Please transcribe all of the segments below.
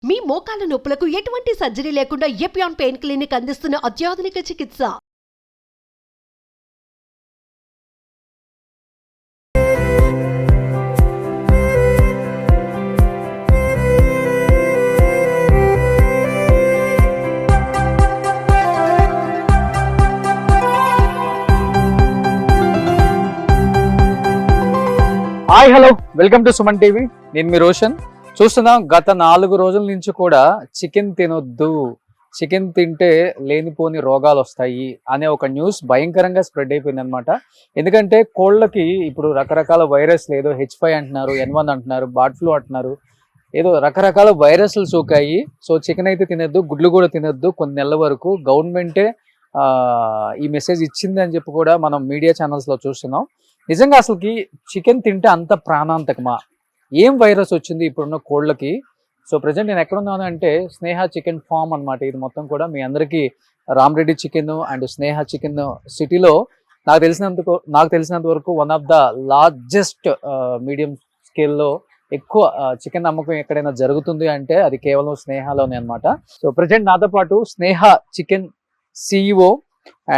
మీ మోకాల నొప్పులకు ఎటువంటి సర్జరీ లేకుండా ఎపియాన్ పెయిన్ క్లినిక్ అందిస్తున్న అత్యాధునిక చికిత్స. Hi hello welcome to Suman TV. నేను మీ రోషన్. చూస్తున్నాం గత 4 రోజుల నుంచి కూడా చికెన్ తినొద్దు, చికెన్ తింటే లేనిపోని రోగాలు వస్తాయి అనే ఒక న్యూస్ భయంకరంగా స్ప్రెడ్ అయిపోయింది అనమాట. ఎందుకంటే కోళ్ళకి ఇప్పుడు రకరకాల వైరస్లు, ఏదో H5 అంటున్నారు, N1 అంటున్నారు, బర్డ్ ఫ్లూ అంటున్నారు, ఏదో రకరకాల వైరస్లు సోకాయి. సో చికెన్ అయితే తినొద్దు, గుడ్లు కూడా తినొద్దు కొన్ని నెలల వరకు. గవర్నమెంటే ఈ మెసేజ్ ఇచ్చింది అని చెప్పి కూడా మనం మీడియా ఛానల్స్లో చూస్తున్నాం. నిజంగా అసలుకి చికెన్ తింటే అంత ప్రాణాంతకమా? ఏం వైరస్ వచ్చింది ఇప్పుడున్న కోళ్ళకి? సో ప్రజెంట్ నేను ఎక్కడున్నాను అంటే స్నేహ చికెన్ ఫామ్ అనమాట. ఇది మొత్తం కూడా మీ అందరికీ Rama Reddy chicken and Sneha chicken సిటీలో నాకు తెలిసినంత వరకు one of the largest medium స్కేల్లో ఎక్కువ చికెన్ అమ్మకం ఎక్కడైనా జరుగుతుంది అంటే అది కేవలం స్నేహలోనే అనమాట. సో ప్రజెంట్ నాతో పాటు Sneha chicken CEO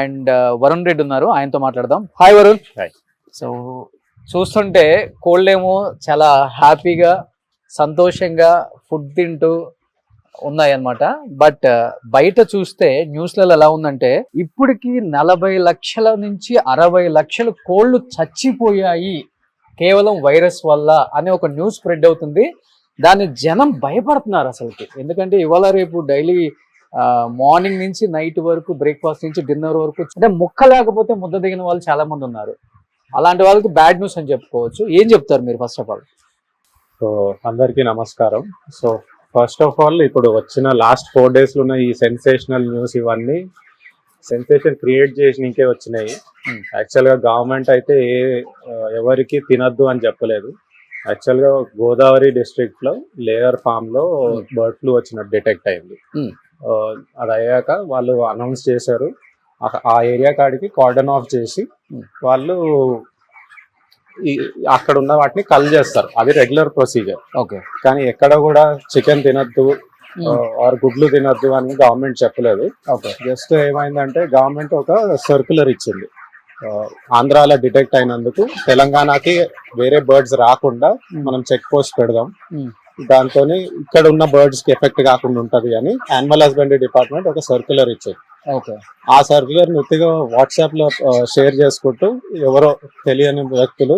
and Varun Reddy ఉన్నారు. ఆయనతో మాట్లాడదాం. హాయ్ వరుణ్. హాయ్. సో చూస్తుంటే కోళ్ళేమో చాలా హ్యాపీగా సంతోషంగా ఫుడ్ తింటూ ఉన్నాయన్నమాట. బట్ బయట చూస్తే న్యూస్లలో ఎలా ఉందంటే ఇప్పటికి 40 లక్షల నుంచి 60 లక్షల కోళ్ళు చచ్చిపోయాయి కేవలం వైరస్ వల్ల అనే ఒక న్యూస్ స్ప్రెడ్ అవుతుంది. దాన్ని జనం భయపడుతున్నారు అసలుకి. ఎందుకంటే ఇవాళ రేపు డైలీ మార్నింగ్ నుంచి నైట్ వరకు, బ్రేక్ఫాస్ట్ నుంచి డిన్నర్ వరకు అంటే ముక్క లేకపోతే ముద్ద దిగిన వాళ్ళు చాలా మంది ఉన్నారు. అలాంటి వాళ్ళకి బ్యాడ్ న్యూస్ అని చెప్పుకోవచ్చు. ఏం చెప్తారు మీరు ఫస్ట్ ఆఫ్ ఆల్? సో అందరికీ నమస్కారం. సో ఫస్ట్ ఆఫ్ ఆల్ ఇప్పుడు వచ్చిన లాస్ట్ 4 days ఉన్న ఈ సెన్సేషనల్ న్యూస్ ఇవన్నీ సెన్సేషన్ క్రియేట్ చేసినకే వచ్చినాయి. యాక్చువల్గా గవర్నమెంట్ అయితే ఎవరికి తినద్దు అని చెప్పలేదు. యాక్చువల్గా గోదావరి డిస్ట్రిక్ట్లో లేయర్ ఫామ్లో బర్డ్ ఫ్లూ వచ్చినట్టు డిటెక్ట్ అయింది. అది అయ్యాక వాళ్ళు అనౌన్స్ చేశారు. ఆ ఏరియా కాడికి కార్డన్ ఆఫ్ చేసి వాళ్ళు అక్కడ ఉన్న వాటిని కల్ చేస్తారు. అది రెగ్యులర్ ప్రొసీజర్. ఓకే. కానీ ఎక్కడ కూడా చికెన్ తినద్దు ఆర్ గుడ్లు తినద్దు అని గవర్నమెంట్ చెప్పలేదు. ఓకే. జస్ట్ ఏమైందంటే గవర్నమెంట్ ఒక సర్క్యులర్ ఇచ్చింది. ఆంధ్రాలో డిటెక్ట్ అయినందుకు తెలంగాణకి వేరే బర్డ్స్ రాకుండా మనం చెక్ పోస్ట్ పెడదాం, దాంతో ఇక్కడ ఉన్న బర్డ్స్ కి ఎఫెక్ట్ కాకుండా ఉంటది అని యానిమల్ హస్బెండరీ డిపార్ట్మెంట్ ఒక సర్క్యులర్ ఇచ్చింది. ఆ సర్క్యులర్ ఉత్తిగా వాట్సాప్ లో షేర్ చేసుకుంటూ ఎవరో తెలియని వ్యక్తులు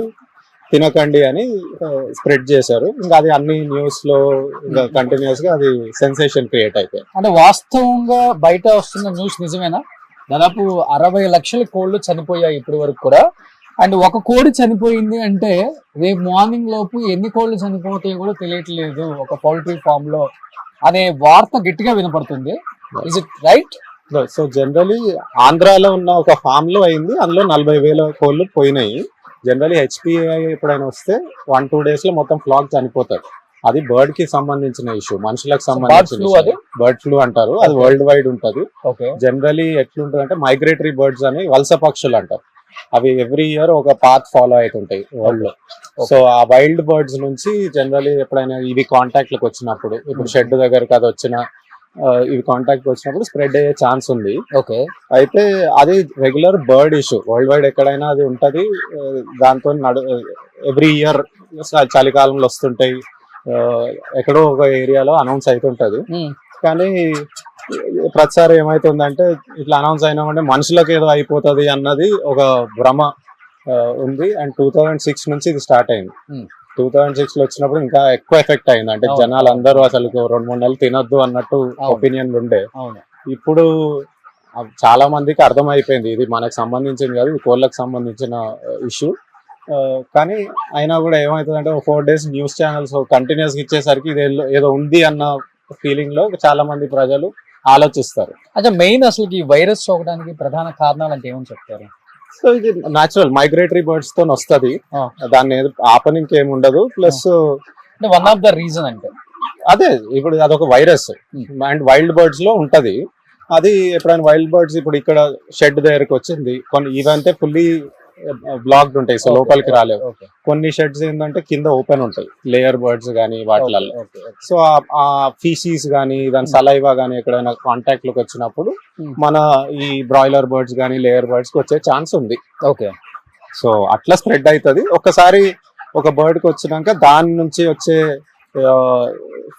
తినకండి అని స్ప్రెడ్ చేశారు. ఇంకా అది అన్ని న్యూస్ లో ఇంకా కంటిన్యూస్ గా అది సెన్సేషన్ క్రియేట్ అయిపోయింది. అంటే వాస్తవంగా బయట వస్తున్న న్యూస్ నిజమేనా? దాదాపు 60 లక్షల కోళ్ళు చనిపోయాయి ఇప్పటి వరకు కూడా. అండ్ ఒక కోడి చనిపోయింది అంటే రేపు మార్నింగ్ లోపు ఎన్ని కోళ్ళు చనిపోతాయో కూడా తెలియట్లేదు ఒక పౌల్ట్రీ ఫామ్ లో అనే వార్త గట్టిగా వినపడుతుంది. Is it right? So generally ఆంధ్రాలో ఉన్న ఒక ఫామ్ లో అయింది. అందులో 40,000 కోళ్ళు పోయినాయి. జనరలీ HPAI ఎప్పుడైనా వస్తే 1-2 days లో మొత్తం ఫ్లాక్ చనిపోతారు. అది బర్డ్ కి సంబంధించిన ఇష్యూ, మనుషులకు సంబంధించిన బర్డ్ ఫ్లూ అంటారు. అది వరల్డ్ వైడ్ ఉంటది. జనరలీ ఎట్లుంటది అంటే మైగ్రేటరీ బర్డ్స్ అని వలస పక్షులు అంటారు. అవి ఎవ్రీ ఇయర్ ఒక పాత్ ఫాలో అవుతుంటాయి వరల్డ్ లో. సో ఆ వైల్డ్ బర్డ్స్ నుంచి జనరలీ ఎప్పుడైనా ఇవి కాంటాక్ట్ లకు వచ్చినప్పుడు, ఇప్పుడు షెడ్ దగ్గరకు అది వచ్చిన ఇవి కాంటాక్ట్ వచ్చినప్పుడు స్ప్రెడ్ అయ్యే ఛాన్స్ ఉంది. ఓకే. అయితే అది regular bird issue, world wide ఎక్కడైనా అది ఉంటది. దాంతో ఎవ్రీ ఇయర్ చలికాలంలో వస్తుంటాయి, ఎక్కడో ఒక ఏరియాలో అనౌన్స్ అవుతుంటది. కానీ ప్రతిసారి ఏమైతుందంటే ఇట్లా అనౌన్స్ అయినామంటే మనుషులకు ఏదో అయిపోతుంది అన్నది ఒక భ్రమ ఉంది. అండ్ 2006 నుంచి ఇది స్టార్ట్ అయింది. 2006 లో వచ్చినప్పుడు ఇంకా ఎక్కువ ఎఫెక్ట్ అయింది. అంటే జనాలు అందరూ అసలు 2-3 నెలలు తినొద్దు అన్నట్టు ఒపీనియన్లు ఉండే. ఇప్పుడు చాలా మందికి అర్థమైపోయింది ఇది మనకు సంబంధించింది కాదు, ఇది కోళ్ళకు సంబంధించిన ఇష్యూ. కానీ అయినా కూడా ఏమవుతుందంటే 4 days న్యూస్ ఛానల్స్ కంటిన్యూస్ ఇచ్చేసరికి ఇది ఏదో ఉంది అన్న ఫీలింగ్ లో చాలా మంది ప్రజలు ఆలోచిస్తారు. అంటే మెయిన్ అసలు ఈ వైరస్ సోకడానికి ప్రధాన కారణాలు అంటే ఏమని చెప్తారు? సో ఇది న్యాచురల్ మైగ్రేటరీ బర్డ్స్ తో వస్తుంది. దాన్ని ఆపనికి ఏమి ఉండదు. Plus one of the reason అంటే అదే ఇప్పుడు అదొక వైరస్ అండ్ వైల్డ్ బర్డ్స్ లో ఉంటది. అది ఎప్పుడైనా వైల్డ్ బర్డ్స్ ఇప్పుడు ఇక్కడ షెడ్ దగ్గరకు వచ్చింది, కొన్ని ఇవంటే ఫుల్లీ బ్లాక్డ్ ఉంటాయి, సో లోపలికి రాలేవు. ఓకే కొన్ని షెడ్స్ ఏంటంటే కింద ఓపెన్ ఉంటాయి, లేయర్ బర్డ్స్ కానీ వాటిలలో. ఓకే సో ఆ ఫీసీస్ కానీ దాని సలైవా కానీ ఎక్కడైనా కాంటాక్ట్ లోకి వచ్చినప్పుడు మన ఈ బ్రాయిలర్ బర్డ్స్ కానీ లేయర్ బర్డ్స్ కి వచ్చే ఛాన్స్ ఉంది. ఓకే సో అట్లా స్ప్రెడ్ అవుతుంది. ఒకసారి ఒక బర్డ్ కి వచ్చినాక దాని నుంచి వచ్చే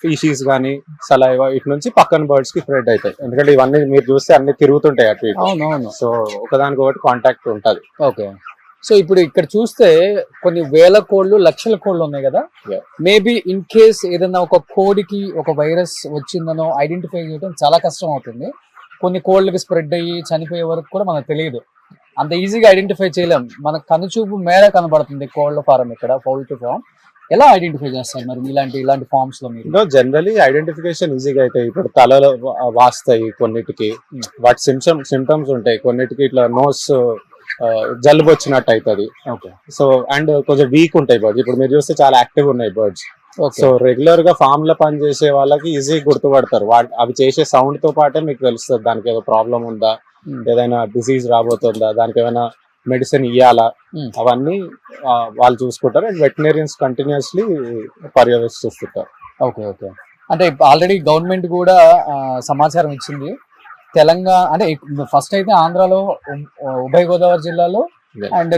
ఫీషీస్ కానీ సలైవా ఇటు నుంచి పక్కన బర్డ్స్ కి స్ప్రెడ్ అవుతాయి. ఎందుకంటే ఇవన్నీ మీరు చూస్తే అన్ని తిరుగుతుంటాయి అటు ఇటు. అవునవును. సో ఒకదానికి ఒకటి కాంటాక్ట్ ఉంటది. ఓకే సో ఇప్పుడు ఇక్కడ చూస్తే కొన్ని వేల కోళ్ళు లక్షల కోళ్ళు ఉన్నాయి కదా, Yeah. మేబీ ఇన్ కేస్ ఏదైనా ఒక కోడికి ఒక వైరస్ వచ్చిందనో ఐడెంటిఫై చేయడం చాలా కష్టం అవుతుంది. కొన్ని కోళ్ళకి స్ప్రెడ్ అయ్యి చనిపోయే వరకు కూడా మనకు తెలియదు, అంత ఈజీగా ఐడెంటిఫై చేయలేం. మన కనుచూపు మేర కనబడుతుంది కోళ్ళ ఫారం ఇక్కడ, పౌల్ట్రీ ఫామ్. ఎలా ఐడెంటిఫై చేస్తారు మరి ఇలాంటి ఫార్మ్స్ లో మీరు? జనరలీ ఐడెంటిఫికేషన్ ఈజీగా అవుతాయి. ఇప్పుడు తలలో వాస్తాయి కొన్నిటికి, వాటి సిమ్టమ్స్ ఉంటాయి. కొన్నిటికి ఇట్లా నోస్ జలుబు వచ్చినట్టు అవుతుంది. ఓకే సో అండ్ కొంచెం వీక్ ఉంటాయి బర్డ్స్. ఇప్పుడు మీరు చూస్తే చాలా యాక్టివ్ ఉన్నాయి బర్డ్స్. ఓకే సో రెగ్యులర్ గా ఫామ్ లో పని చేసే వాళ్ళకి ఈజీ గుర్తుపడతారు. అవి చేసే సౌండ్ తో పాటే మీకు తెలుస్తుంది దానికి ఏదో ప్రాబ్లం ఉందా, ఏదైనా డిసీజ్ రాబోతుందా, దానికి ఏమైనా మెడిసిన్ ఇవ్వాలా, అవన్నీ వాళ్ళు చూసుకుంటారు. అండ్ వెటనరియన్స్ కంటిన్యూస్లీ పర్యవేక్షిస్తుంటారు. ఓకే ఓకే అంటే ఆల్రెడీ గవర్నమెంట్ కూడా సమాచారం ఇచ్చింది. తెలంగాణ అంటే ఫస్ట్ అయితే ఆంధ్రాలో ఉభయ గోదావరి జిల్లాలో Yeah. అండ్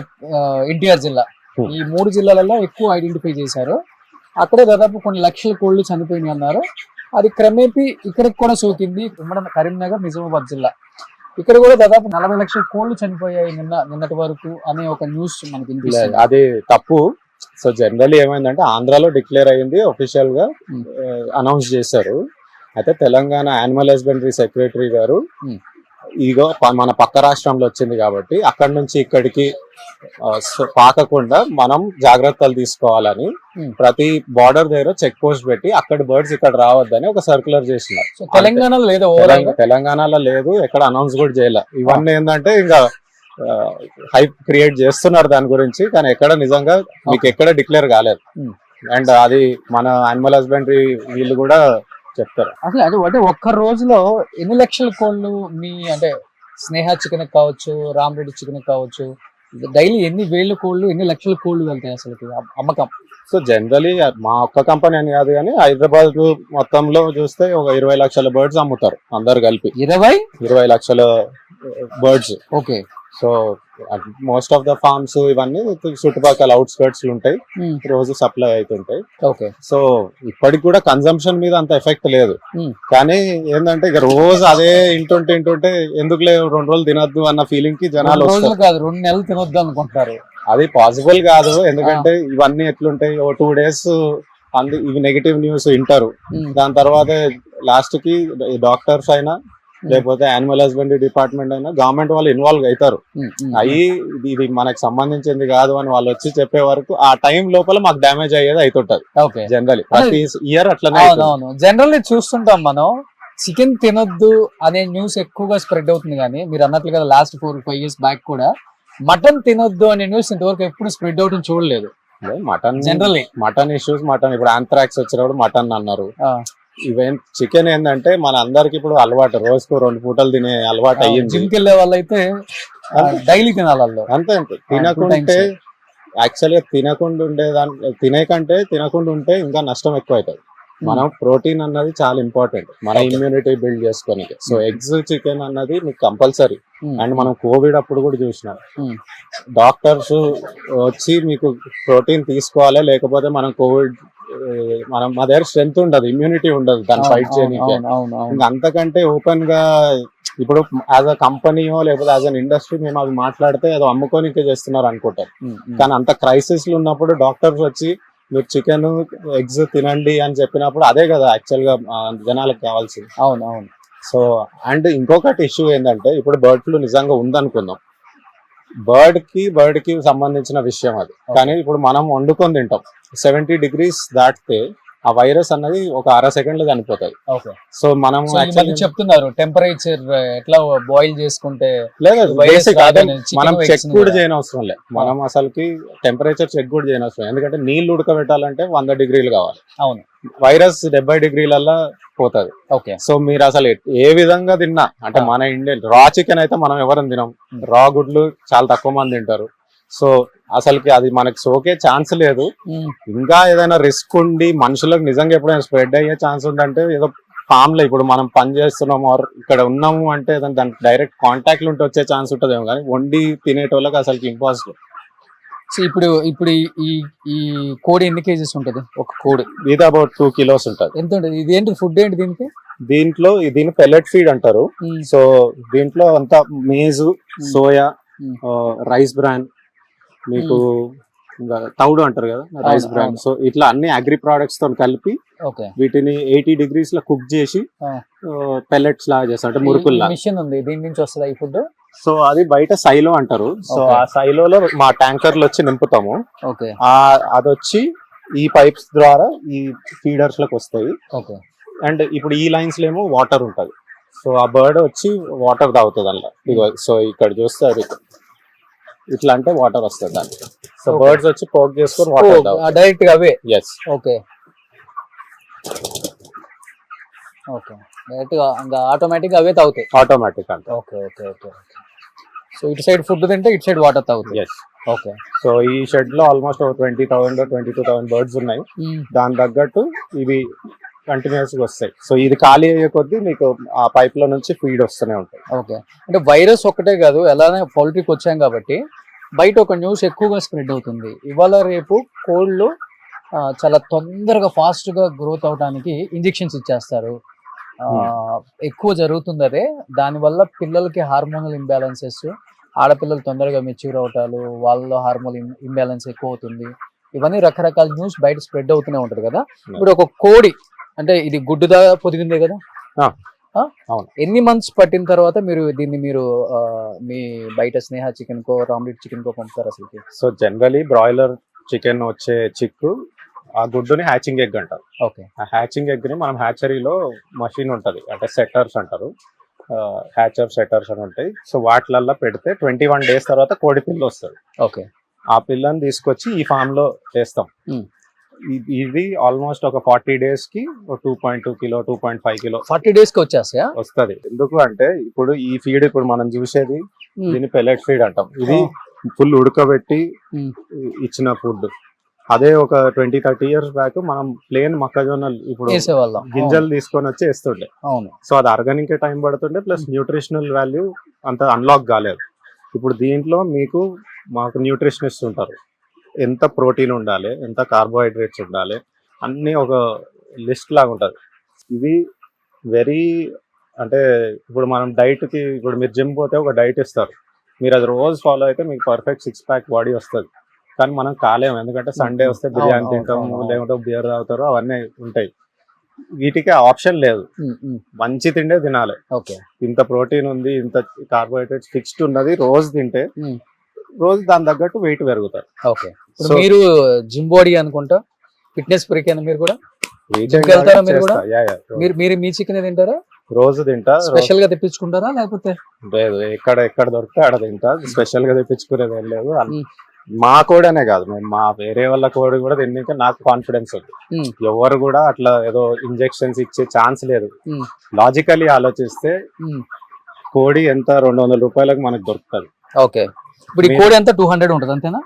ఎన్టీఆర్ జిల్లా, Hmm. ఈ 3 జిల్లాలలో ఎక్కువ ఐడెంటిఫై చేశారు. అక్కడే దాదాపు కొన్ని లక్షల కోళ్ళు చనిపోయినాయి అన్నారు. అది క్రమేపీ ఇక్కడికి కూడా సోకింది. ఉమ్మడి కరీంనగర్, నిజామాబాద్ జిల్లా ఇక్కడ కూడా దాదాపు 40 లక్షల కోళ్ళు చనిపోయాయి నిన్నటి వరకు అనే ఒక న్యూస్ మనకి వినిపిస్తుంది. అది తప్పు. సో జనరల్లీ ఏమైందంటే ఆంధ్రాలో డిక్లేర్ అయ్యింది, ఒఫిషియల్ గా అనౌన్స్ చేశారు. అయితే తెలంగాణ యానిమల్ హస్బెండరీ సెక్రటరీ గారు ఇగో మన పక్క రాష్ట్రంలో వచ్చింది కాబట్టి అక్కడి నుంచి ఇక్కడికి పాకకుండా మనం జాగ్రత్తలు తీసుకోవాలని ప్రతి బార్డర్ దగ్గర చెక్ పోస్ట్ పెట్టి అక్కడ బర్డ్స్ ఇక్కడ రావద్దని ఒక సర్క్యులర్ చేసినారు. సో తెలంగాణలో లేదు, ఓవరాల్ గా తెలంగాణలో లేదు, ఎక్కడ అనౌన్స్ కూడా చేయలే. ఇవన్నీ ఏంటంటే ఇంకా హైప్ క్రియేట్ చేస్తున్నారు దాని గురించి, కానీ ఎక్కడ నిజంగా మీకు ఎక్కడ డిక్లేర్ కాలేదు. అండ్ అది మన యానిమల్ హస్బెండరీ వీళ్ళు కూడా చెప్తారు. అసలు అది అంటే ఒక్క రోజులో ఎన్ని లక్షల కోళ్ళు మీ అంటే స్నేహ చికెన్ కావచ్చు, రామరెడ్డి చికెన్ కావచ్చు, డైలీ ఎన్ని వేల కోళ్ళు ఎన్ని లక్షల కోళ్ళు వెళ్తాయి అసలు అమ్మకం? సో జనరలీ మా ఒక్క కంపెనీ అని కాదు కానీ హైదరాబాద్ మొత్తంలో చూస్తే ఒక 20 లక్షల బర్డ్స్ అమ్ముతారు అందరు కలిపి. 20 లక్షల birds. Okay so most of the farms ఇవన్నీ చుట్టుపక్కల అవుట్స్కర్ట్స్ ఉంటాయి, రోజు సప్లై అవుతుంటాయి. ఓకే సో ఇప్పటికి కూడా కన్సంప్షన్ మీద అంత ఎఫెక్ట్ లేదు. కానీ ఏంటంటే ఇక రోజు అదే ఇంటుంటే ఎందుకు లేదు 2 రోజులు తినొద్దు అన్న ఫీలింగ్ కి జనాలు వస్తారు. కాదు 2 నెలలు తినొద్దు అనుకుంటారు. అది పాసిబుల్ కాదు. ఎందుకంటే ఇవన్నీ ఎట్లుంటాయి, ఓ 2 days ఇవి నెగిటివ్ న్యూస్ వింటారు. దాని తర్వాత లాస్ట్ కి డాక్టర్స్ అయినా లేకపోతే యానిమల్ హస్బెండరీ డిపార్ట్మెంట్ అయినా గవర్నమెంట్ వాళ్ళు ఇన్వాల్వ్ అవుతారు. అయ్యి ఇది మనకు సంబంధించింది కాదు అని వాళ్ళు వచ్చి చెప్పే వరకు ఆ టైం లోపల మాకు డ్యామేజ్ అయ్యేది అవుతుంటది. ఓకే జనరలీ ప్రతి ఇయర్ అట్లనే. అవును జనరల్లీ చూస్తుంటాం మనం, చికెన్ తినొద్దు అనే న్యూస్ ఎక్కువగా స్ప్రెడ్ అవుతుంది. కానీ మీరు అన్నట్లు కదా లాస్ట్ 4-5 years బ్యాక్ కూడా మటన్ తినొద్దు అనే న్యూస్ ఇంతవరకు ఎప్పుడు స్ప్రెడ్ అవుతుంది చూడలేదు. Mutton generally mutton issues, mutton ఇప్పుడు ఆంథ్రాక్స్ వచ్చినప్పుడు మటన్ అన్నారు. ఈవెన్ చికెన్ ఏంటంటే మన అందరికి ఇప్పుడు అలవాటు, రోజుకు 2 పూటలు తినే అలవాటు అయ్యింది. జిమ్ కి వెళ్ళే వాళ్ళైతే డైలీ తినాలి. అంతే తినకుంటే యాక్చువల్గా తినకుండా ఉంటే ఇంకా నష్టం ఎక్కువ అవుతుంది. మనం ప్రోటీన్ అన్నది చాలా ఇంపార్టెంట్ మన ఇమ్యూనిటీ బిల్డ్ చేసుకోనికి. సో ఎగ్స్, చికెన్ అన్నది మీకు కంపల్సరీ. అండ్ మనం కోవిడ్ అప్పుడు కూడా చూసినాం, డాక్టర్స్ వచ్చి మీకు ప్రోటీన్ తీసుకోవాలి, లేకపోతే మనం కోవిడ్ మా దగ్గర స్ట్రెంత్ ఉండదు, ఇమ్యూనిటీ ఉండదు దాన్ని ఫైట్ చేయడానికి. ఇంకా అంతకంటే ఓపెన్ గా ఇప్పుడు యాజ్ అ కంపెనీయో లేకపోతే యాజ్ అన్ ఇండస్ట్రీ మేము అవి మాట్లాడితే ఏదో అమ్ముకోనికే చేస్తున్నారు అనుకుంటారు. కానీ అంత క్రైసిస్ లో ఉన్నప్పుడు డాక్టర్స్ వచ్చి మీరు చికెన్, ఎగ్స్ తినండి అని చెప్పినప్పుడు అదే కదా యాక్చువల్ గా జనాలకు కావాల్సింది. అవును. సో అండ్ ఇంకొకటి ఇష్యూ ఏంటంటే ఇప్పుడు బర్డ్ ఫ్లూ నిజంగా ఉందనుకుందాం, బర్డ్ కి సంబంధించిన విషయం అది. కానీ ఇప్పుడు మనం వండుకొని తింటాం, 70 degrees దాటితే ఆ వైరస్ అన్నది ఒక 1/2 సెకండ్ లో చనిపోతుంది. సో మనం చెప్తున్నారు టెంపరేచర్ ఎట్లా బాయిల్ చేసుకుంటే లేదు, మనం చెక్ కూడా చేయని అవసరం లేదు. మనం అసలుకి టెంపరేచర్ చెక్ కూడా చేయని అవసరం, ఎందుకంటే నీళ్లు ఉడకబెట్టాలంటే 100 degrees కావాలి. అవును, వైరస్ 70 degrees పోతుంది. ఓకే, సో మీరు అసలు ఏ విధంగా తిన్నా, అంటే మన ఇండియన్ రా చికెన్ అయితే మనం ఎవరైనా తినం, రా గుడ్లు చాలా తక్కువ మంది తింటారు. సో అసలుకి అది మనకి సోకే ఛాన్స్ లేదు. ఇంకా ఏదైనా రిస్క్ ఉండి మనుషులకు నిజంగా ఎప్పుడైనా స్ప్రెడ్ అయ్యే ఛాన్స్ ఉందంటే ఏదో ఫామ్ లో ఇప్పుడు మనం పని చేస్తున్నాము ఆర్ ఇక్కడ ఉన్నాము అంటే దానికి డైరెక్ట్ కాంటాక్ట్ ఉంటే వచ్చే ఛాన్స్ ఉంటుందేమో, కానీ వండి తినేటోళ్ళకి అసలు ఇంపాసిబుల్. సో ఇప్పుడు ఇప్పుడు ఈ ఈ కోడి ఎన్ని కేజీస్ ఉంటుంది ఒక కోడి? ఇది అబౌట్ 2 kilos ఉంటుంది. ఎంత ఉంటుంది? ఇది ఏంటి ఫుడ్ ఏంటి దీనికి? దీన్ని పెల్లెట్ ఫీడ్ అంటారు. సో దీంట్లో అంతా మేజు, సోయా, రైస్ బ్రాన్, మీకు తౌడు అంటారు కదా రైస్ బ్రాన్. సో ఇట్లా అన్ని అగ్రి ప్రొడక్ట్స్ తో కలిపి వీటిని 80 degrees లో కుక్ చేసి పెల్లెట్స్ లాగా చేస్తారు, అంటే మురుకుల్లా. మిషన్ ఉంది దీని నుంచి వస్తుంది ఈ ఫుడ్. సో అది బయట సైలో అంటారు. సో ఆ సైలోలో మా ట్యాంకర్లు వచ్చి నింపుతాము. అది వచ్చి ఈ పైప్స్ ద్వారా ఈ ఫీడర్స్ లకు వస్తాయి. అండ్ ఇప్పుడు ఈ లైన్స్ లో ఏమో వాటర్ ఉంటది. సో ఆ బర్డ్ వచ్చి వాటర్ తాగుతుంది అందులో. సో ఇక్కడ చూస్తే అది ఇట్లా అంటే వాటర్ వస్తుంది దానికి. సో బర్డ్స్ వచ్చి పోక్ చేసుకొని వాటర్ డైరెక్ట్ గా అవే. ఎస్. ఓకే ఓకే డైరెక్ట్ గా ఇంకా ఆటోమేటిక్ అవే తాగుతాయి. ఆటోమేటిక్ అంటే. Okay okay okay. సో ఇటు సైడ్ ఫుడ్ తింటే ఇటు సైడ్ వాటర్ తాగుతాయి. ఎస్. ఓకే. సో ఈ షెడ్ లో ఆల్మోస్ట్ 20,000 22,000 బర్డ్స్ ఉన్నాయి. దాని తగ్గట్టు ఇవి కంటిన్యూస్ గా వస్తాయి. సో ఇది ఖాళీ అయ్యే కొద్దీ మీకు ఆ పైప్ లో నుంచి ఫీడ్ వస్తూనే ఉంటాయి. ఓకే. అంటే వైరస్ ఒకటే కాదు, ఎలానే పౌల్ట్రీకి వచ్చాం కాబట్టి బయట ఒక న్యూస్ ఎక్కువగా స్ప్రెడ్ అవుతుంది. ఇవాళ రేపు కోళ్ళు చాలా తొందరగా ఫాస్ట్ గా గ్రోత్ అవడానికి ఇంజెక్షన్స్ ఇచ్చేస్తారు. ఎక్కువ జరుగుతుంది అదే. దానివల్ల పిల్లలకి హార్మోనల్ ఇంబ్యాలెన్సెస్, ఆడపిల్లలు తొందరగా మెచ్యూర్ అవటాలు, వాళ్ళలో హార్మోన్ ఇంబ్యాలెన్స్ ఎక్కువ అవుతుంది. ఇవన్నీ రకరకాల న్యూస్ బయట స్ప్రెడ్ అవుతూనే ఉంటది కదా. ఇప్పుడు ఒక కోడి అంటే ఇది గుడ్డుదా పొదిగిందే కదా, ఎన్ని మంత్స్ పట్టిన తర్వాత మీరు దీన్ని మీ బయట స్నేహ చికెన్ కో రామ్లెట్ చికెన్ కో పంపుతారు అసలు? సో జనరలీ బ్రాయిలర్ చికెన్ వచ్చే చిక్కు ఆ గుడ్డుని హ్యాచింగ్ ఎగ్ అంటారు. ఓకే. ఆ హ్యాచింగ్ ఎగ్ ని మనం హ్యాచరీలో మషిన్ ఉంటది, అంటే సెట్టర్స్ అంటారు, హ్యాచర్ సెట్టర్స్ అని ఉంటాయి. సో వాటిలల్లో పెడితే 21 days తర్వాత కోడి పిల్ల వస్తుంది. ఓకే. ఆ పిల్లని తీసుకొచ్చి ఈ ఫామ్ లో వేస్తాం. ఇది ఆల్మోస్ట్ ఒక 40 days కి 2.2 kilo 2.5 kilo 40 days కి వచ్చేస్తాయా? వస్తుంది. ఎందుకు అంటే ఇప్పుడు ఈ ఫీడ్ ఇప్పుడు మనం చూసేది దీన్ని పెల్లెట్ ఫీడ్ అంటాం. ఇది ఫుల్ ఉడకబెట్టి ఇచ్చిన ఫుడ్. అదే ఒక 20-30 years బ్యాక్ మనం ప్లేన్ మొక్కజొన్నలు ఇప్పుడు గింజలు తీసుకొని వచ్చి వేస్తుండే. సో అది అరగనికే టైం పడుతుండే, ప్లస్ న్యూట్రిషనల్ వాల్యూ అంత అన్లాక్ కాలేదు. ఇప్పుడు దీంట్లో మాకు న్యూట్రిషనిస్ట్ ఉంటారు, ఎంత ప్రోటీన్ ఉండాలి, ఎంత కార్బోహైడ్రేట్స్ ఉండాలి, అన్నీ ఒక లిస్ట్ లాగా ఉంటుంది. ఇది వెరీ అంటే ఇప్పుడు మనం డైట్కి, ఇప్పుడు మీరు జిమ్ పోతే ఒక డైట్ ఇస్తారు, మీరు అది రోజు ఫాలో అయితే మీకు పర్ఫెక్ట్ 6-pack బాడీ వస్తుంది. కానీ మనం కాలేము, ఎందుకంటే సండే వస్తే బిర్యానీ తింటాము, లేకుంటే బియర్ తాగుతారు, అవన్నీ ఉంటాయి. వీటికి ఆప్షన్ లేదు, మంచి తిండే తినాలి. ఇంత ప్రోటీన్ ఉంది, ఇంత కార్బోహైడ్రేట్స్ ఫిక్స్డ్ ఉన్నది, రోజు తింటే రోజు దాని తగ్గట్టు వెయిట్ పెరుగుతారు. ఓకే. మీరు జిమ్ బాడీ అనుకుంటా, ఫిట్నెస్ ఫ్రీకేనా మీరు కూడా? మీరు మీ చికెన్ తింటారా? రోజు తింటా. స్పెషల్ గా తెప్పించుకుంటారా లేకపోతే? లేదు, ఎక్కడ దొరికితే ఆడ తింటా. స్పెషల్ గా తెప్పించుకునేది ఏం లేదు. మా కోడనే కాదు, మేము మా వేరే వాళ్ళ కోడి కూడా తిన్నాక నాకు కాన్ఫిడెన్స్ ఉంది. ఎవరు కూడా అట్లా ఏదో ఇంజెక్షన్స్ ఇచ్చే ఛాన్స్ లేదు. లాజికలీ ఆలోచిస్తే కోడి ఎంత 200 రూపాయలకు మనకు దొరుకుతుంది. ఓకే. ఇప్పుడు ఈ కోడి ఎంత 200 ఉంటుంది అంతేనా?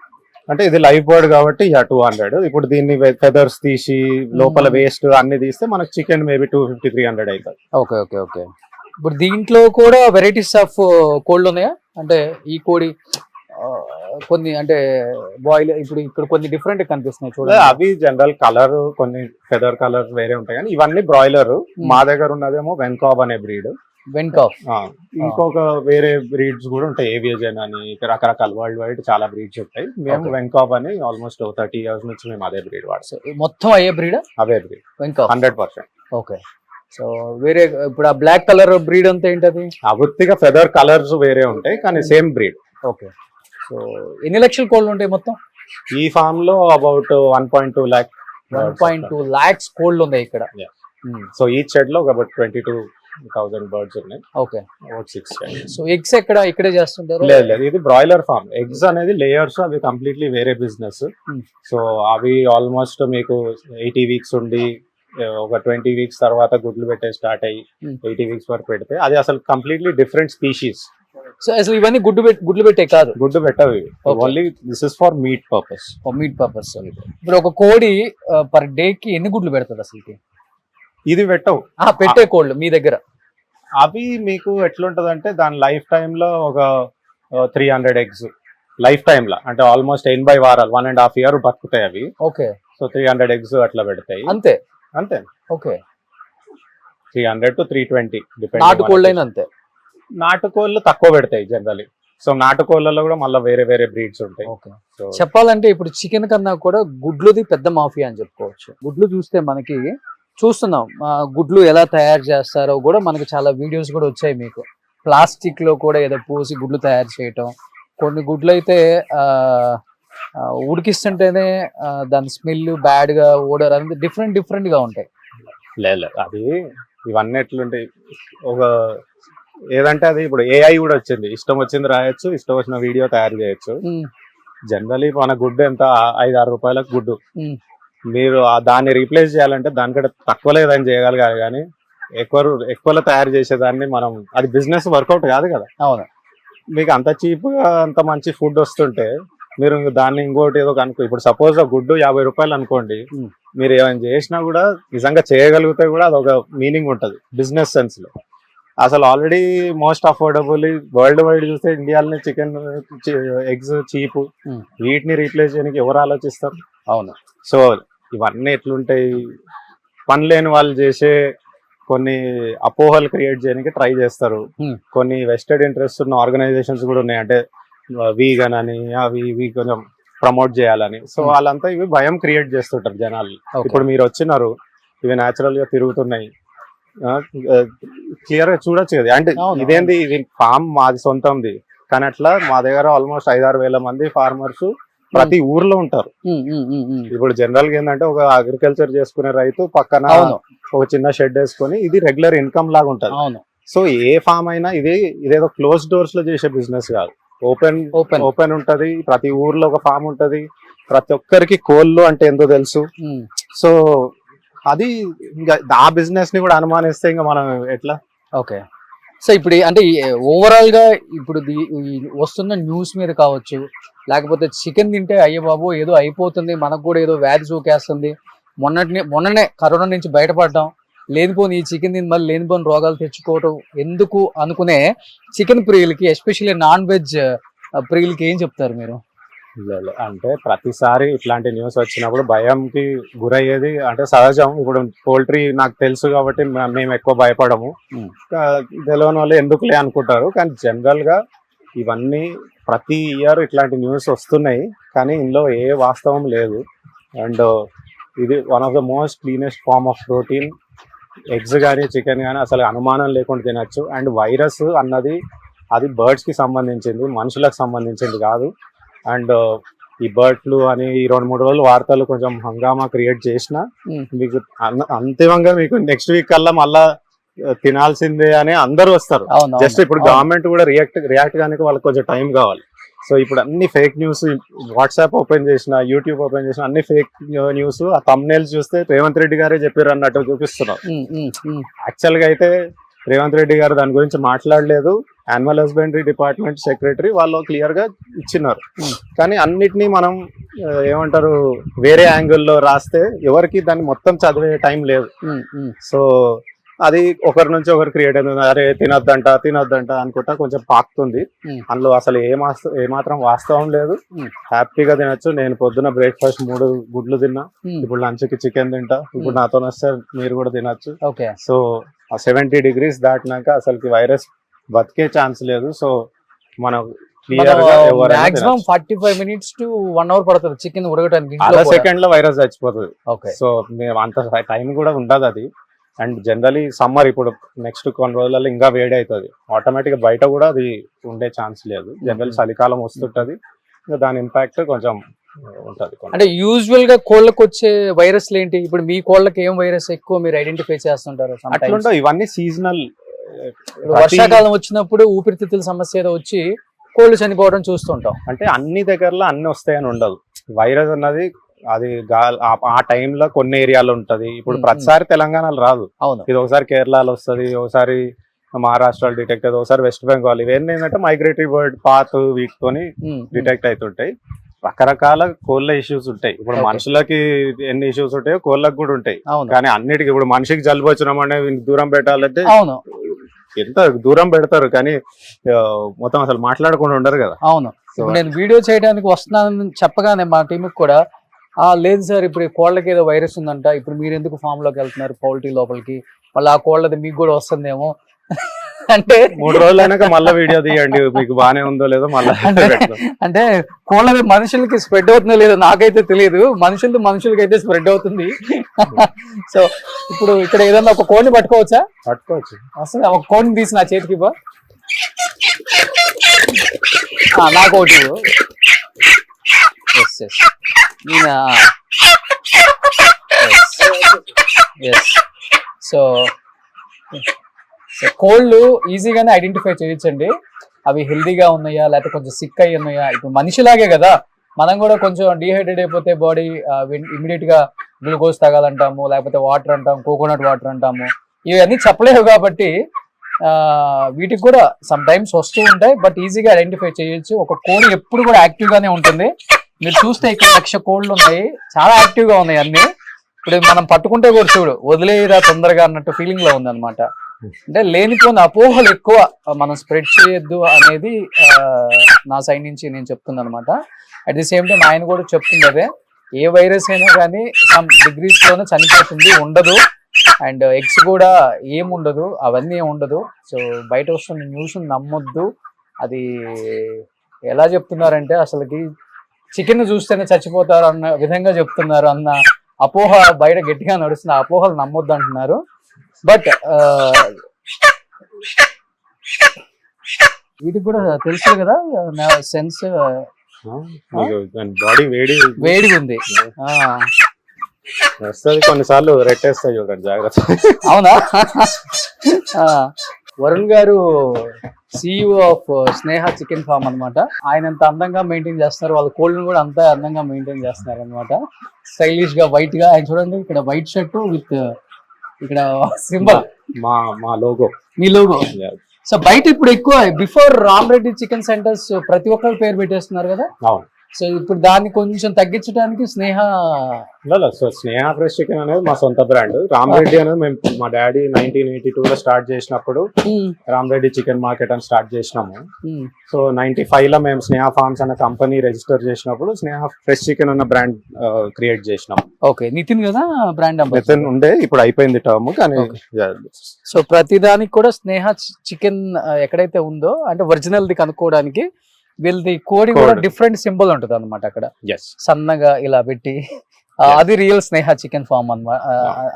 అంటే ఇది లైవ్ బర్డ్ కాబట్టి 200. ఇప్పుడు దీన్ని ఫెదర్స్ తీసి లోపల వేస్ట్ అన్ని తీస్తే మనకు చికెన్ మేబీ 250-300 అవుతుంది. Okay okay okay. ఇప్పుడు దీంట్లో కూడా వెరైటీస్ ఆఫ్ కోళ్ళు ఉన్నాయా? అంటే ఈ కోడి కొన్ని అంటే బాయిల్, ఇప్పుడు ఇక్కడ కొన్ని డిఫరెంట్ కనిపిస్తున్నాయి చూడండి. అవి జనరల్ కలర్, కొన్ని ఫెదర్ కలర్ వేరే ఉంటాయి, కానీ ఇవన్నీ బ్రాయిలర్. మా దగ్గర ఉన్నదేమో వెన్కాబ్ అనే బ్రీడ్. వెన్కాబ్. ఇంకొక వేరే బ్రీడ్స్ కూడా ఉంటాయి, ఏవియజన్ అని, రకరకాల వరల్డ్ వైడ్ చాలా బ్రీడ్స్ ఉంటాయి. మేము వెన్కాబ్ అని ఆల్మోస్ట్ 30 years నుంచి మేము అదే బ్రీడ్ వాడతాం. మొత్తం అయ్యే బ్రీడ్? అవే బ్రీడ్, వెన్కాబ్ 100%. ఓకే. సో వేరే ఇప్పుడు ఆ బ్లాక్ కలర్ బ్రీడ్ అంతా ఏంటది? అబుత్తిగా ఫెదర్ కలర్స్ వేరే ఉంటాయి, కానీ సేమ్ బ్రీడ్. ఓకే. సో ఎన్ని లక్షల కోళ్ళు ఉంటాయి మొత్తం ఈ ఫామ్ లో? About 1.2 lakh. 1.2 lakhs కోళ్ళు ఉన్నాయి ఇక్కడ. సో ఈ షెడ్ లో అబౌట్ 22,000 బర్డ్స్ ఉన్నాయి. Okay. About 6 sheds. So eggs ఇక్కడే చేస్తుంటారు? లేదు, ఇది బ్రాయిలర్ ఫార్మ్. ఎగ్స్ అనేది లేయర్స్, అవి కంప్లీట్లీ వేరే బిజినెస్. సో అవి ఆల్మోస్ట్ మీకు 80 weeks ఉండి ఒక 20 weeks తర్వాత గుడ్లు పెట్టే స్టార్ట్ అయ్యి 80 weeks వరకు పెడితే అది అసలు కంప్లీట్లీ డిఫరెంట్ స్పీషీస్. సో అసలు ఇవన్నీ గుడ్లు పెట్టే కాదు, గుడ్డు పెట్టవి. Okay. Only this is for meat purpose. Meat purpose. ఇప్పుడు ఒక కోడి పర్ డే కి ఎన్ని గుడ్లు పెడుతుంది అసలుకి? ఇది పెట్టవు. పెట్టే కోళ్ళు మీ దగ్గర అవి మీకు ఎట్లుంటది అంటే దాని లైఫ్ టైమ్ లో ఒక 300 eggs లైఫ్ టైమ్ లో, అంటే ఆల్మోస్ట్ 80 వారాలు 1.5 year బతుకుతాయి అవి. ఓకే. సో 300 eggs అట్లా పెడతాయి అంతే. అంతే. ఓకే. 300 to 320 నాటుకోళ్ళు అయినా అంతే. నాటుకోళ్ళు తక్కువ పెడతాయి జనరలీ. సో నాటుకోళ్ళలో కూడా మళ్ళీ వేరే వేరే బ్రీడ్స్ ఉంటాయి. ఓకే. చెప్పాలంటే ఇప్పుడు చికెన్ కన్నా కూడా గుడ్లుది పెద్ద మాఫియా అని చెప్పుకోవచ్చు. గుడ్లు చూస్తే మనకి చూస్తున్నాం, గుడ్లు ఎలా తయారు చేస్తారో కూడా మనకి చాలా వీడియోస్ కూడా వచ్చాయి. మీకు ప్లాస్టిక్ లో కూడా ఏదో పోసి గుడ్లు తయారు చేయటం, కొన్ని గుడ్లు అయితే ఉడికిస్తుంటేనే దాని స్మెల్ బ్యాడ్ గా ఓడర్ అనేది డిఫరెంట్ గా ఉంటాయి. లేదు అది ఇవన్నీ ఎట్లుంటాయి, ఒక ఏదంటే అది ఇప్పుడు ఏఐ కూడా వచ్చింది, ఇష్టం వచ్చింది రాయొచ్చు, ఇష్టం వచ్చిన వీడియో తయారు చేయొచ్చు. జనరలీ మన గుడ్డు ఎంత 5-6 రూపాయలకు గుడ్డు. మీరు దాన్ని రీప్లేస్ చేయాలంటే దానికంటే తక్కువ లేదని చేయగలగాలి, కానీ ఎక్కువలో తయారు చేసేదాన్ని మనం, అది బిజినెస్ వర్కౌట్ కాదు కదా. అవును. మీకు అంత చీప్ గా అంత మంచి ఫుడ్ వస్తుంటే మీరు దాన్ని ఇంకోటి ఏదో అనుకో, ఇప్పుడు సపోజ్ ఆ గుడ్డు 50 రూపాయలు అనుకోండి, మీరు ఏమైనా చేసినా కూడా నిజంగా చేయగలిగితే కూడా అదొక మీనింగ్ ఉంటుంది బిజినెస్ సెన్స్ లో. అసలు already most affordable world wide చూస్తే ఇండియాలోనే చికెన్ ఎగ్స్ చీప్, వీటిని రీప్లేస్ చేయడానికి ఎవరు ఆలోచిస్తారు? అవును. సో ఇవన్నీ ఎట్లుంటాయి, పని లేని వాళ్ళు చేసే కొన్ని అపోహలు క్రియేట్ చేయడానికి ట్రై చేస్తారు. కొన్ని వెస్టెడ్ ఇంట్రెస్ట్ ఉన్న ఆర్గనైజేషన్స్ కూడా ఉన్నాయి, అంటే వీగన్ అని అవి ఇవి కొంచెం ప్రమోట్ చేయాలని. సో వాళ్ళంతా ఇవి భయం క్రియేట్ చేస్తుంటారు జనాలు. ఇప్పుడు మీరు వచ్చినారు, ఇవి న్యాచురల్ గా తిరుగుతున్నాయి, క్లియర్ గా చూడొచ్చు కదా. అంటే ఇదేంది, ఇది ఫామ్ మాది సొంతంది, కానీ అట్లా మా దగ్గర ఆల్మోస్ట్ 5-6 వేల మంది ఫార్మర్స్ ప్రతి ఊర్లో ఉంటారు. ఇప్పుడు జనరల్ గా ఏంటంటే ఒక అగ్రికల్చర్ చేసుకునే రైతు పక్కన ఒక చిన్న షెడ్ వేసుకొని ఇది రెగ్యులర్ ఇన్కమ్ లాగా ఉంటది. సో ఏ ఫామ్ అయినా ఇదేదో క్లోజ్ డోర్స్ లో చేసే బిజినెస్ కాదు, ఓపెన్ ఉంటది. ప్రతి ఊర్లో ఒక ఫామ్ ఉంటది, ప్రతి ఒక్కరికి కోళ్ళు అంటే ఎంతో తెలుసు. సో అది ఇంకా ఆ బిజినెస్ ని కూడా అనుమానిస్తే ఇంకా మనం ఎట్లా? ఓకే. సో ఇప్పుడు అంటే ఓవరాల్ గా ఇప్పుడు వస్తున్న న్యూస్ మీద కావచ్చు, లేకపోతే చికెన్ తింటే అయ్యో బాబు ఏదో అయిపోతుంది, మనకు కూడా ఏదో వ్యాధి సోకేస్తుంది, మొన్ననే కరోనా నుంచి బయటపడ్డాం, లేనిపోని ఈ చికెన్ తిని మళ్ళీ లేనిపోని రోగాలు తెచ్చుకోవటం ఎందుకు అనుకునే చికెన్ ప్రియులకి, ఎస్పెషల్లీ నాన్ వెజ్ ప్రియులకి ఏం చెప్తారు మీరు? అంటే ప్రతిసారి ఇట్లాంటి న్యూస్ వచ్చినప్పుడు భయంకి గురయ్యేది అంటే సహజం. ఇప్పుడు పోల్ట్రీ నాకు తెలుసు కాబట్టి మేము ఎక్కువ భయపడము, తెలియని వాళ్ళు ఎందుకులే అనుకుంటారు. కానీ జనరల్ గా ఇవన్నీ ప్రతి ఇయర్ ఇట్లాంటి న్యూస్ వస్తున్నాయి, కానీ ఇందులో ఏ వాస్తవం లేదు. అండ్ ఇది one of the most cleanest farm of protein. Eggs కానీ చికెన్ కానీ అసలు అనుమానం లేకుండా తినచ్చు. అండ్ వైరస్ అన్నది అది బర్డ్స్ కి సంబంధించింది, మనుషులకు సంబంధించింది కాదు. అండ్ ఈ బర్డ్ ఫ్లూ అని ఈ 2-3 రోజులు వార్తలు కొంచెం హంగామా క్రియేట్ చేసిన మీకు అంతిమంగా మీకు నెక్స్ట్ వీక్ కల్లా మళ్ళా తినాల్సిందే అని అందరూ వస్తారు. జస్ట్ ఇప్పుడు గవర్నమెంట్ కూడా రియాక్ట్ కానీ వాళ్ళకి కొంచెం టైం కావాలి. సో ఇప్పుడు అన్ని ఫేక్ న్యూస్, వాట్సాప్ ఓపెన్ చేసిన, యూట్యూబ్ ఓపెన్ చేసిన అన్ని ఫేక్ న్యూస్. ఆ థంబ్నెయిల్స్ చూస్తే రేవంత్ రెడ్డి గారే చెప్పారు అన్నట్టు చూపిస్తున్నారు. యాక్చువల్ గా అయితే రేవంత్ రెడ్డి గారు దాని గురించి మాట్లాడలేదు. యానిమల్ హస్బెండరీ డిపార్ట్మెంట్ సెక్రటరీ వాళ్ళు క్లియర్ గా ఇచ్చినారు. కానీ అన్నిటినీ మనం ఏమంటారు వేరే యాంగిల్లో రాస్తే ఎవరికి దాన్ని మొత్తం చదివే టైం లేదు. సో అది ఒకరి నుంచి ఒకరు క్రియేట్ అవుతుంది. అరే తినొద్దంట అనుకుంటా కొంచెం పాకుతుంది. అందులో అసలు ఏమాత్రం వాస్తవం లేదు. హ్యాపీగా తినొచ్చు. నేను పొద్దున బ్రేక్ఫాస్ట్ 3 గుడ్లు తిన్నా, ఇప్పుడు లంచ్ కి చికెన్ తింటా. ఇప్పుడు నాతో వస్తే మీరు కూడా తినొచ్చు. సో 70 degrees దాటినాక అసలు వైరస్ బతికే ఛాన్స్ లేదు. సో మనం క్లియర్ గా మాక్సిమం 45 minutes to 1 hour పడుతుంది చికెన్ ఉడకడానికి. అర సెకండ్ లో వైరస్ చచ్చిపోతుంది. సో మేము అంత టైం కూడా ఉండదు అది. అండ్ జనరలీ సమ్మర్ ఇప్పుడు నెక్స్ట్ కొన్ని రోజులలో ఇంకా వేడి అవుతుంది. ఆటోమేటిక్ బయట కూడా అది ఉండే ఛాన్స్ లేదు. జనరల్ చలికాలం వస్తుంటది, దాని ఇంపాక్ట్ కొంచెం ఉంటది. అంటే యూజువల్ గా కోళ్ళకి వచ్చే వైరస్లు ఏంటి? ఇప్పుడు మీ కోళ్ళకి ఏం వైరస్ ఎక్కువ మీరు ఐడెంటిఫై చేస్తుంటారు? అట్లుంటావు, ఇవన్నీ సీజనల్. వర్షాకాలం వచ్చినప్పుడు ఊపిరితిత్తుల సమస్య ఏదో వచ్చి కోళ్ళు చనిపోవడం చూస్తుంటాం. అంటే అన్ని దగ్గరలో అన్ని వస్తాయని ఉండదు. వైరస్ అన్నది అది ఆ టైంలో కొన్ని ఏరియాలో ఉంటది. ఇప్పుడు ప్రతిసారి తెలంగాణలో రాదు. అవును, ఇది ఒకసారి కేరళలో వస్తుంది, ఒకసారి మహారాష్ట్రలో డిటెక్ట్ అవుతుంది, ఒకసారి వెస్ట్ బెంగాల్. ఇవన్నీ ఏంటంటే మైగ్రేటరీ బర్డ్ పాత్ వీటితోని డిటెక్ట్ అవుతుంటాయి. రకరకాల కోళ్ళ ఇష్యూస్ ఉంటాయి. ఇప్పుడు మనుషులకి ఎన్ని ఇష్యూస్ ఉంటాయో కోళ్ళకి కూడా ఉంటాయి. కానీ అన్నిటికీ ఇప్పుడు మనిషికి జలుబు వచ్చినామంటే దూరం పెట్టాలంటే ఎంత దూరం పెడతారు, కానీ మొత్తం అసలు మాట్లాడకుండా ఉండరు కదా. అవును, నేను వీడియో చేయడానికి వస్తున్నానని చెప్పగానే మా టీంకి కూడా లేదు సార్, ఇప్పుడు కోళ్ళకి ఏదో వైరస్ ఉందంట, ఇప్పుడు మీరు ఎందుకు ఫామ్ లోకి వెళ్తున్నారు పౌల్ట్రీ లోపలికి, మళ్ళీ ఆ కోళ్ళది మీకు కూడా వస్తుందేమో అంటే 3 రోజులు అయినాక మళ్ళీ వీడియో తీయండి మీకు బానే ఉందో లేదో మళ్ళీ. అంటే కోళ్ళది మనుషులకి స్ప్రెడ్ అవుతుందో లేదో నాకైతే తెలియదు, మనుషులకి అయితే స్ప్రెడ్ అవుతుంది. సో ఇప్పుడు ఇక్కడ ఏదన్నా ఒక కోడిని పట్టుకోవచ్చా? పట్టుకోవచ్చు. అసలు ఒక కోడిని తీసి నా చేతికి ఇవ్వ, నాకు ఒకటి. సో కోళ్ళు ఈజీగానే ఐడెంటిఫై చేయొచ్చండి, అవి హెల్దీగా ఉన్నాయా లేకపోతే కొంచెం సిక్ అయ్యి ఉన్నాయా. ఇప్పుడు మనిషిలాగే కదా, మనం కూడా కొంచెం డీహైడ్రేట్ అయిపోతే బాడీ ఇమీడియట్ గా గ్లూకోజ్ తాగాలంటాము, లేకపోతే వాటర్ అంటాము, కోకోనట్ వాటర్ అంటాము. ఇవన్నీ చెప్పలేవు కాబట్టి వీటికి కూడా సమ్ టైమ్స్ వస్తూ ఉంటాయి, బట్ ఈజీగా ఐడెంటిఫై చేయొచ్చు. ఒక కోడి ఎప్పుడు కూడా యాక్టివ్ గానే ఉంటుంది. మీరు చూస్తే ఇక్కడ 1,00,000 కోళ్ళు ఉన్నాయి, చాలా యాక్టివ్ గా ఉన్నాయి అన్ని. ఇప్పుడు మనం పట్టుకుంటే కూడా చూడు వదిలేదా తొందరగా అన్నట్టు ఫీలింగ్ లో ఉంది అనమాట. అంటే లేనిపోయిన అపోహలు ఎక్కువ మనం స్ప్రెడ్ చేయొద్దు అనేది నా సైడ్ నుంచి నేను చెప్తున్నాను అనమాట. అట్ ది సేమ్ టైం ఆయన కూడా చెప్తుంది అదే, ఏ వైరస్ అయినా కానీ సమ్ డిగ్రీస్ లోనే చనిపోతుంది, ఉండదు. అండ్ ఎగ్స్ కూడా ఏముండదు, అవన్నీ ఉండదు. సో బయట వస్తున్న న్యూస్ నమ్మొద్దు. అది ఎలా చెప్తున్నారంటే అసలుకి చికెన్ చూస్తేనే చచ్చిపోతారు అన్న విధంగా చెప్తున్నారు అన్న అపోహ బయట గట్టిగా నడుస్తుంది. ఆ అపోహలు నమ్మొద్దు అంటున్నారు. బట్ వీటికి కూడా తెలుసు కదా సెన్స్, బాడీ వేడిగా ఉంది వస్తుంది, కొన్నిసార్లు రెట్టేస్తాయి చూడండి, జాగ్రత్త. అవునా? వరుణ్ గారు CEO of Sneha chicken farm అనమాట. ఆయన ఎంత అందంగా మెయింటైన్ చేస్తున్నారు, వాళ్ళ కోళ్ళను కూడా అంత అందంగా మెయింటైన్ చేస్తున్నారు అనమాట. స్టైలిష్ గా వైట్ గా. ఆయన చూడండి ఇక్కడ వైట్ షర్ట్ విత్ ఇక్కడ సింబల్, మా లోగో, మీ లోగో. సో బయట ఇప్పుడు ఎక్కువ బిఫోర్ రామరెడ్డి చికెన్ సెంటర్స్ ప్రతి ఒక్కరు పేరు పెట్టేస్తున్నారు కదా. సో ఇప్పుడు దాన్ని కొంచెం తగ్గించడానికి స్నేహ ఫ్రెష్ చికెన్ అనేది మా సొంత బ్రాండ్. రామరెడ్డి అనేది మేము మా డాడీ 1982 లో స్టార్ట్ చేసినప్పుడు రామరెడ్డి చికెన్ మార్కెట్ అని స్టార్ట్ చేసినాము. సో 95 లో మేము స్నేహ ఫార్మ్స్ అనే కంపెనీ రిజిస్టర్ చేసినప్పుడు స్నేహ ఫ్రెష్ చికెన్ అన్న బ్రాండ్ క్రియేట్ చేసినాం. ఓకే, నితిన్ కదా బ్రాండ్? నితిన్ ఉండే, ఇప్పుడు అయిపోయింది టర్మ్. కానీ సో ప్రతి దానికి కూడా స్నేహ చికెన్ ఎక్కడైతే ఉందో అంటే ఒరిజినల్ ది కనుక్కోవడానికి వీళ్ళది కోడి కూడా డిఫరెంట్ సింబల్ ఉంటుంది అనమాట అక్కడ, సన్నగా ఇలా పెట్టి. అది రియల్ స్నేహ చికెన్ ఫార్మ్ అన్నమాట,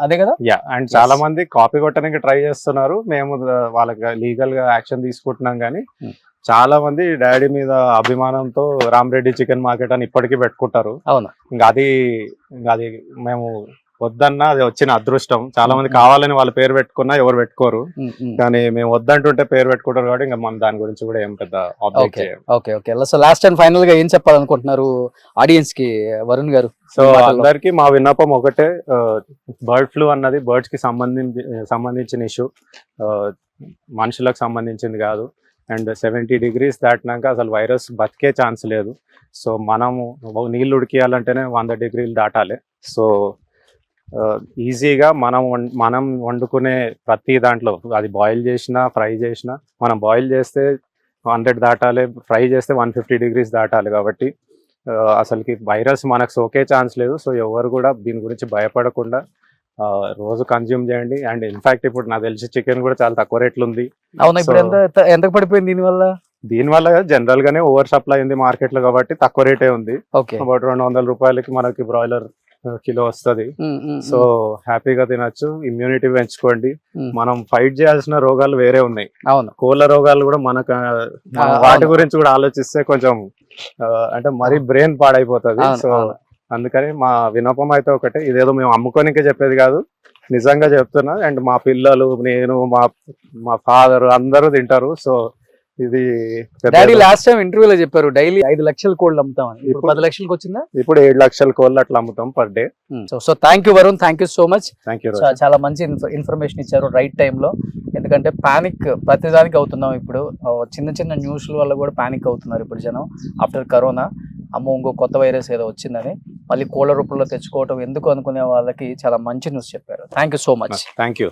అదే కదా? అండ్ చాలా మంది కాపీ కొట్టడానికి ట్రై చేస్తున్నారు. మేము వాళ్ళకి లీగల్ గా యాక్షన్ తీసుకుంటున్నాం. కానీ చాలా మంది డాడీ మీద అభిమానంతో రామరెడ్డి చికెన్ మార్కెట్ అని ఇప్పటికీ పెట్టుకుంటారు. అవును, ఇంకా అది మేము వద్దన్నా అది వచ్చిన అదృష్టం. చాలా మంది కావాలని వాళ్ళ పేరు పెట్టుకున్నా ఎవరు పెట్టుకోరు, కానీ మేము వద్దంటుంటే పేరు పెట్టుకుంటారు కాబట్టి ఇంకా మనం దాని గురించి కూడా ఏం పెద్ద okay. So last and final గా ఏం చెప్పాలనుకుంటున్నారు ఆడియన్స్ కి వరుణ్ గారు? సో అందరికి మా విన్నపం ఒకటే, బర్డ్ ఫ్లూ అన్నది బర్డ్స్ కి సంబంధించిన ఇష్యూ, మనుషులకు సంబంధించింది కాదు. అండ్ 70 degrees దాటినాక అసలు వైరస్ బతికే ఛాన్స్ లేదు. సో మనము నీళ్ళు ఉడికియాలంటేనే 100 degrees దాటాలి. సో ఈజీగా మనం వండుకునే ప్రతి దాంట్లో అది బాయిల్ చేసినా ఫ్రై చేసినా, మనం బాయిల్ చేస్తే 100 దాటాలి, ఫ్రై చేస్తే 150 degrees దాటాలి. కాబట్టి అసలుకి వైరస్ మనకు సోకే ఛాన్స్ లేదు. సో ఎవరు కూడా దీని గురించి భయపడకుండా రోజు కన్జ్యూమ్ చేయండి. అండ్ ఇన్ఫాక్ట్ ఇప్పుడు నాకు తెలిసి చికెన్ కూడా చాలా తక్కువ రేట్లు ఉంది. అవునా? ఇప్పుడు ఎంత పడిపోయింది దీనివల్ల జనరల్ గానే ఓవర్ సప్లై ఉంది మార్కెట్ లో కాబట్టి తక్కువ రేటే ఉంది. అబౌట్ 200 రూపాయలకి మనకి బ్రాయిలర్ కిలో వస్తుంది. సో హ్యాపీగా తినచ్చు, ఇమ్యూనిటీ పెంచుకోండి. మనం ఫైట్ చేయాల్సిన రోగాలు వేరే ఉన్నాయి. అవును, కోళ్ళ రోగాలు కూడా మనకు వాటి గురించి కూడా ఆలోచిస్తే కొంచెం అంటే మరీ బ్రెయిన్ పాడైపోతుంది. సో అందుకని మా వినపం అయితే ఒకటే, ఇదేదో మేము అమ్ముకోనికే చెప్పేది కాదు, నిజంగా చెప్తున్నా. అండ్ మా పిల్లలు, నేను, మా ఫాదర్ అందరూ తింటారు. సో ఇది డాడీ లాస్ట్ టైం ఇంటర్వ్యూలో చెప్పారు డైలీ 5 లక్షల కోళ్ళు అమ్ముతామని. ఇప్పుడు 10 లక్షలకు వచ్చిందా? ఇప్పుడు 7 లక్షల కోళ్ళు అట్లా అమ్ముతాం per day. So thank you Varun, thank you so much. Thank you. చాలా మంచి ఇన్ఫర్మేషన్ ఇచ్చారు రైట్ టైంలో. ఎందుకంటే పానిక్ ప్రతిదానికి అవుతున్నాం ఇప్పుడు. చిన్న చిన్న న్యూస్ల వల్ల కూడా పానిక్ అవుతున్నారు ఇప్పుడు జనం. ఆఫ్టర్ కరోనా అమ్మో ఇంకో కొత్త వైరస్ ఏదో వచ్చిందని మళ్ళీ కోళ్ళ రూపంలో తెచ్చుకోవటం ఎందుకు అనుకునే వాళ్ళకి చాలా మంచి న్యూస్ చెప్పారు. Thank you so much. Thank you.